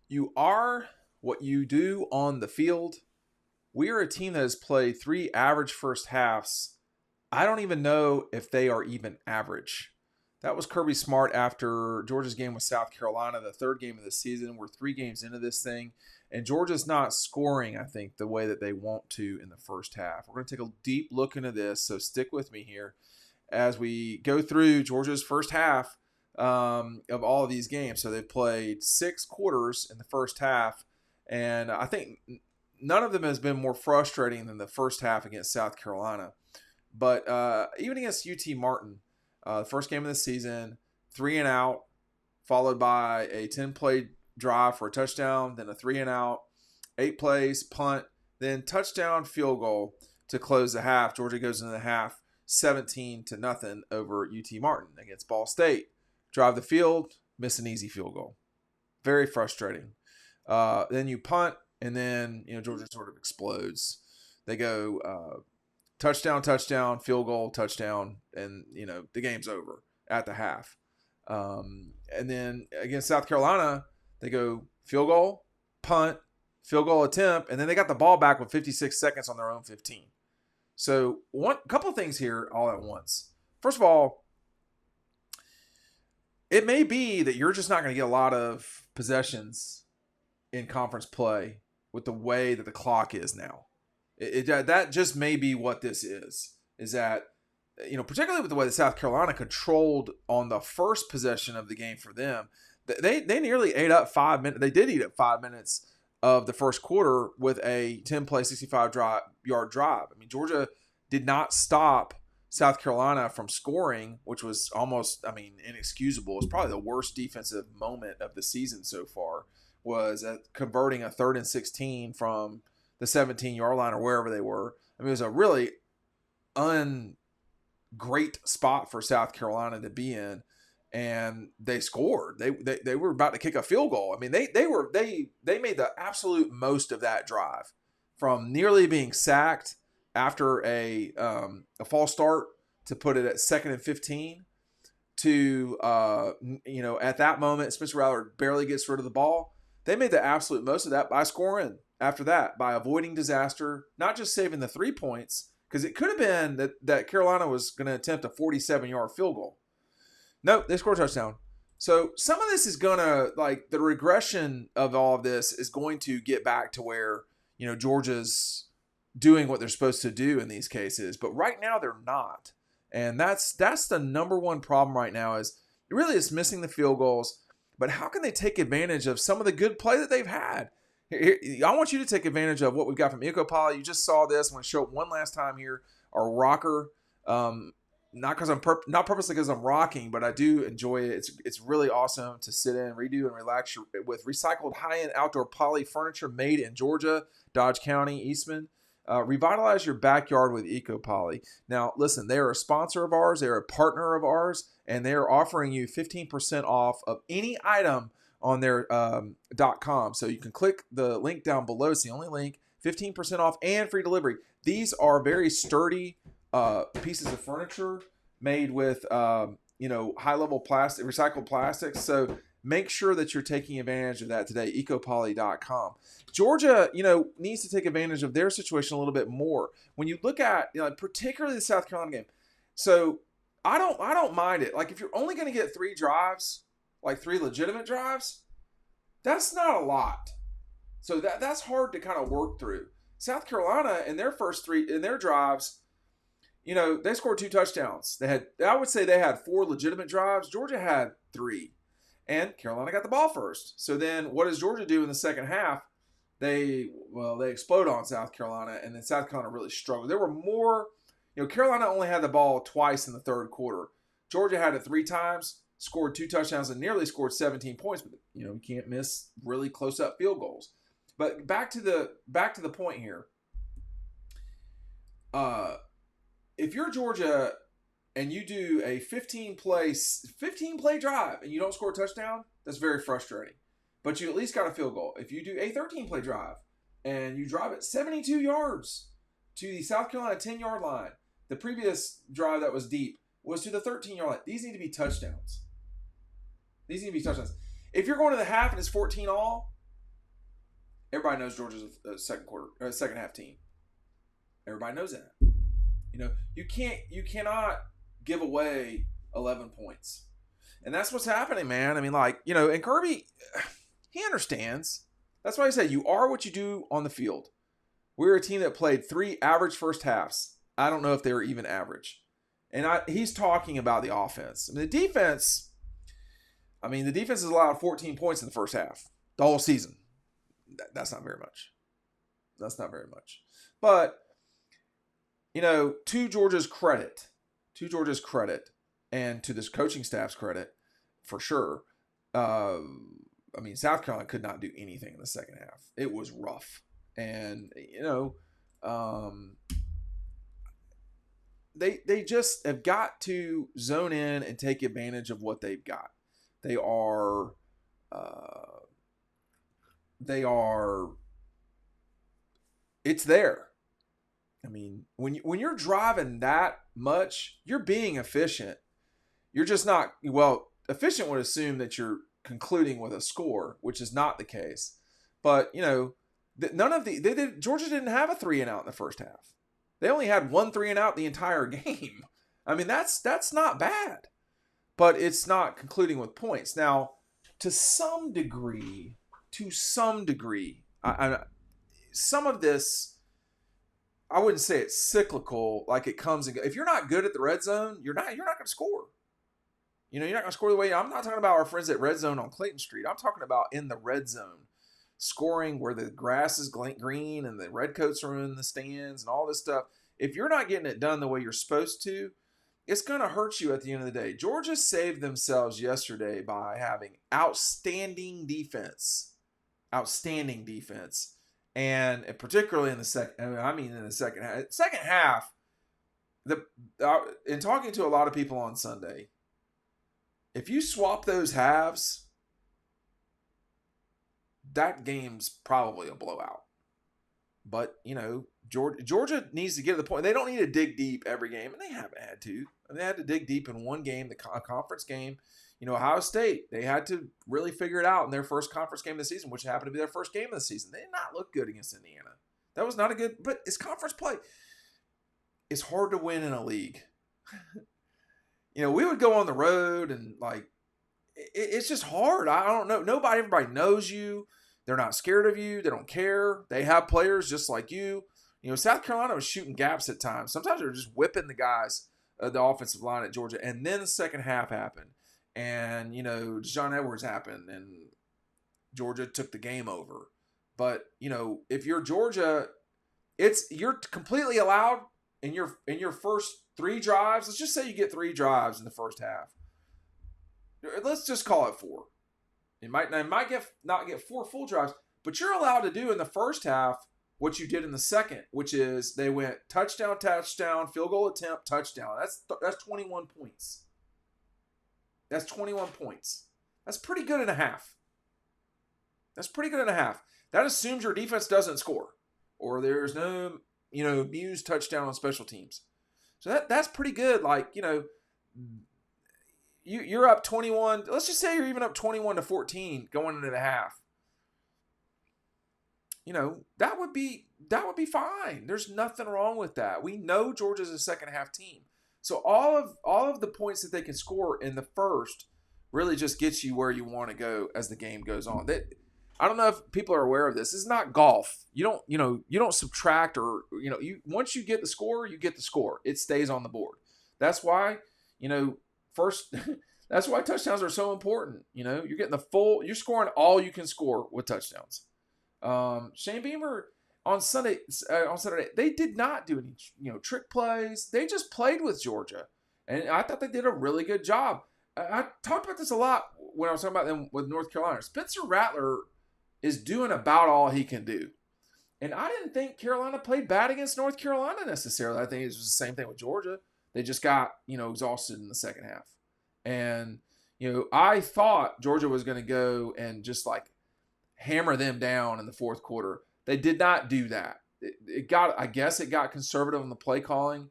You are what you do on the field. We are a team that has played 3 average first halves. I don't even know if they are even average. That was Kirby Smart after Georgia's game with South Carolina, the third game of the season. We're 3 games into this thing, and Georgia's not scoring, I think, the way that they want to in the first half. We're going to take a deep look into this, so stick with me here as we go through Georgia's first half of all of these games. So they've played 6 quarters in the first half, and I think none of them has been more frustrating than the first half against South Carolina. But even against UT Martin, the first game of the season, 3 and out, followed by a 10-play drive for a touchdown, then a 3 and out, 8 plays, punt, then touchdown, field goal to close the half. Georgia goes into the half 17-0 over UT Martin against Ball State. Drive the field, miss an easy field goal. Very frustrating. Then you punt, and then Georgia sort of explodes. They go touchdown, field goal, touchdown, and the game's over at the half. And then against South Carolina, they go field goal, punt, field goal attempt, and then they got the ball back with 56 seconds on their own 15. So couple of things here all at once. First of all, it may be that you're just not going to get a lot of possessions in conference play with the way that the clock is now. That just may be what this is that, particularly with the way that South Carolina controlled on the first possession of the game for them, they nearly ate up 5 minutes. They did eat up 5 minutes of the first quarter with a 10-play, 65-yard drive. I mean, Georgia did not stop South Carolina from scoring, which was almost, inexcusable. It was probably the worst defensive moment of the season so far, was converting a 3rd and 16 from the 17-yard line or wherever they were. I mean, it was a really great spot for South Carolina to be in, and they scored. They were about to kick a field goal. I mean, they made the absolute most of that drive, from nearly being sacked after a false start to put it at 2nd and 15 to at that moment Spencer Rattler barely gets rid of the ball. They made the absolute most of that by scoring after that, by avoiding disaster, not just saving the 3 points, because it could have been that Carolina was going to attempt a 47-yard field goal. Nope, they scored a touchdown. So some of this is going to, the regression of all of this is going to get back to where, Georgia's doing what they're supposed to do in these cases. But right now they're not. And that's the number one problem right now, is really it's missing the field goals. But how can they take advantage of some of the good play that they've had? Here, I want you to take advantage of what we've got from Poly. You just saw this. I'm going to show it one last time here. Our rocker, not purposely because I'm rocking, but I do enjoy it. It's really awesome to sit in, redo, and relax with recycled high-end outdoor poly furniture made in Georgia, Dodge County, Eastman. Revitalize your backyard with Poly. Now, listen, they are a sponsor of ours. They're a partner of ours, and they are offering you 15% off of any item on their .com. So you can click the link down below. It's the only link. 15% off and free delivery. These are very sturdy pieces of furniture made with high-level plastic, recycled plastics. So make sure that you're taking advantage of that today. Ecopoly.com. Georgia, needs to take advantage of their situation a little bit more. When you look at, particularly the South Carolina game. So I don't mind it. If you're only going to get 3 drives, 3 legitimate drives, that's not a lot. So that's hard to kind of work through. South Carolina, in their first 3 in their drives, they scored 2 touchdowns. I would say they had 4 legitimate drives. Georgia had 3. And Carolina got the ball first. So then what does Georgia do in the second half? They explode on South Carolina, and then South Carolina really struggled. There were more, Carolina only had the ball twice in the third quarter. Georgia had it 3 times, scored 2 touchdowns, and nearly scored 17 points. But you can't miss really close-up field goals. But back to the point here. If you're Georgia and you do a 15-play drive and you don't score a touchdown, that's very frustrating. But you at least got a field goal. If you do a 13-play drive and you drive it 72 yards to the South Carolina 10-yard line, the previous drive that was deep was to the 13-yard line. These need to be touchdowns. If you're going to the half and it's 14 all, Everybody knows Georgia's a second half team. Everybody knows that. You cannot give away 11 points. And that's what's happening, man. I mean, and Kirby, he understands. That's why I said you are what you do on the field. We're a team that played 3 average first halves. I don't know if they were even average. And he's talking about the offense. The defense has allowed 14 points in the first half, the whole season. That's not very much. But, to Georgia's credit, and to this coaching staff's credit, for sure, South Carolina could not do anything in the second half. It was rough. And, they just have got to zone in and take advantage of what they've got. It's there. When you're driving that much, you're being efficient. You're just not, efficient would assume that you're concluding with a score, which is not the case. But, Georgia didn't have a 3-and-out in the first half. They only had 1 3-and-out the entire game. That's not bad. But it's not concluding with points. Now, to some degree, some of this, I wouldn't say it's cyclical, like it comes and goes. If you're not good at the red zone, you're not going to score. You're not going to score the way. I'm not talking about our friends at Red Zone on Clayton Street. I'm talking about in the red zone, scoring where the grass is green and the redcoats are in the stands and all this stuff. If you're not getting it done the way you're supposed to, it's going to hurt you at the end of the day. Georgia saved themselves yesterday by having outstanding defense. And particularly in the second half. Second half, in talking to a lot of people on Sunday, if you swap those halves, that game's probably a blowout. But, Georgia needs to get to the point. They don't need to dig deep every game, and they haven't had to. They had to dig deep in one game, a conference game. Ohio State, they had to really figure it out in their first conference game of the season, which happened to be their first game of the season. They did not look good against Indiana. That was not a good – but it's conference play. It's hard to win in a league. We would go on the road and, it's just hard. I don't know. Everybody knows you. They're not scared of you. They don't care. They have players just like you. South Carolina was shooting gaps at times. Sometimes they were just whipping the guys, the offensive line at Georgia. And then the second half happened. And, John Edwards happened. And Georgia took the game over. But, if you're Georgia, you're completely allowed in your first 3 drives. Let's just say you get 3 drives in the first half. Let's just call it 4. It might not get 4 full drives, but you're allowed to do in the first half what you did in the second, which is they went touchdown, field goal attempt, touchdown. That's 21 points. That's 21 points. That's pretty good and a half. That assumes your defense doesn't score or there's no, Muse touchdown on special teams. So that's pretty good. You're up 21. Let's just say you're even up 21-14 going into the half. That would be fine. There's nothing wrong with that. We know Georgia's a second half team. So all of the points that they can score in the first really just gets you where you want to go as the game goes on. I don't know if people are aware of this. This is not golf. You don't subtract once you get the score, you get the score. It stays on the board. That's why, that's why touchdowns are so important. You're getting you're scoring all you can score with touchdowns. Shane Beamer on Saturday, they did not do any, trick plays. They just played with Georgia. And I thought they did a really good job. I talked about this a lot when I was talking about them with North Carolina. Spencer Rattler is doing about all he can do. And I didn't think Carolina played bad against North Carolina necessarily. I think it was the same thing with Georgia. They just got, exhausted in the second half. And, I thought Georgia was going to go and just hammer them down in the fourth quarter. They did not do that. I guess it got conservative on the play calling.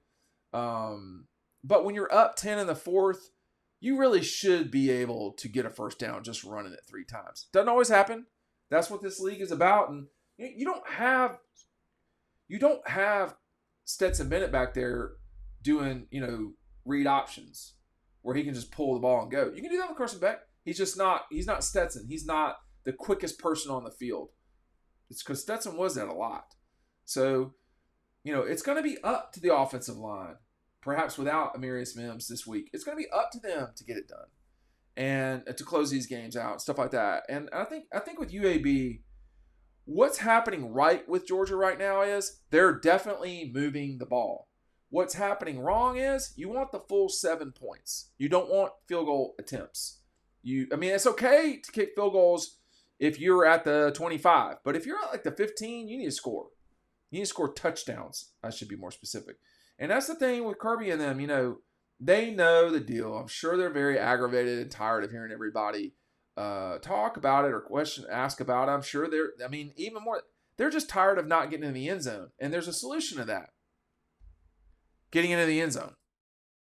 But when you're up 10 in the fourth, you really should be able to get a first down just running it 3 times. Doesn't always happen. That's what this league is about. And You don't have Stetson Bennett back there doing, read options where he can just pull the ball and go. You can do that with Carson Beck. He's not Stetson. He's not the quickest person on the field. It's because Stetson was that a lot. So, it's going to be up to the offensive line, perhaps without Amarius Mims this week. It's going to be up to them to get it done and to close these games out, stuff like that. And I think with UAB, what's happening right with Georgia right now is they're definitely moving the ball. What's happening wrong is you want the full 7 points. You don't want field goal attempts. It's okay to kick field goals if you're at the 25, but if you're at like the 15, you need to score. You need to score touchdowns. I should be more specific. And that's the thing with Kirby and them. They know the deal. I'm sure they're very aggravated and tired of hearing everybody talk about it or ask about it. I'm sure even more, they're just tired of not getting in the end zone. And there's a solution to that. Getting into the end zone.